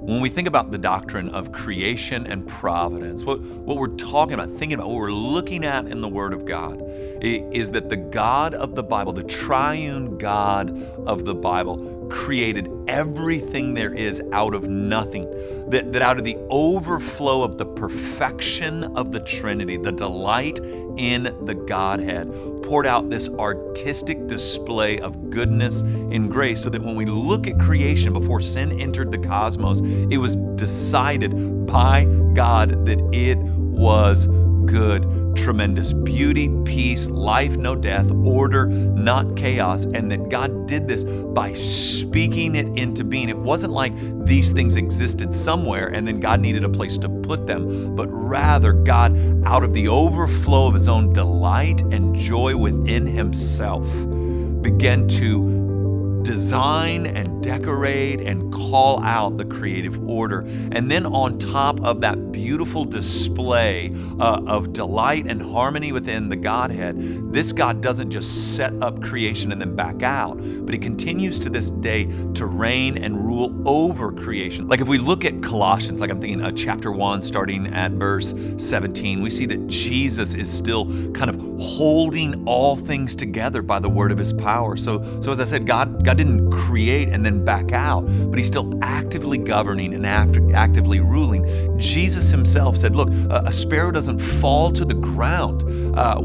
When we think about the doctrine of creation and providence, what we're talking about, thinking about, what we're looking at in the Word of God is that the God of the Bible, the triune God of the Bible, created everything there is out of nothing. That out of the overflow of the perfection of the Trinity, the delight in the Godhead, poured out this artistic display of goodness and grace, so that when we look at creation before sin entered the cosmos, it was decided by God that it was good. Tremendous beauty, peace, life, no death, order, not chaos, and that God did this by speaking it into being. It wasn't like these things existed somewhere and then God needed a place to put them, but rather God, out of the overflow of his own delight and joy within himself, began to design and decorate and call out the creative order. And then on top of that beautiful display of delight and harmony within the Godhead, this God doesn't just set up creation and then back out, but he continues to this day to reign and rule over creation. Like if we look at Colossians, like I'm thinking chapter 1, starting at verse 17, we see that Jesus is still kind of holding all things together by the word of his power. So as I said, God didn't create and then back out, but he's still actively governing and actively ruling. Jesus himself said, look, a sparrow doesn't fall to the ground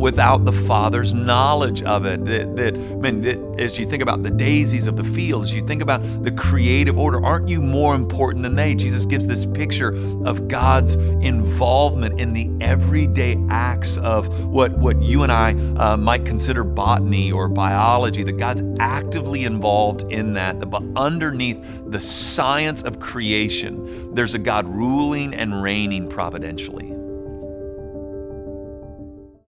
without the Father's knowledge of it. As you think about the daisies of the field, as you think about the creative order, aren't you more important than they? Jesus gives this picture of God's involvement in the everyday acts of what you and I might consider botany or biology, that God's actively involved in that. But underneath the science of creation, there's a God ruling and reigning providentially.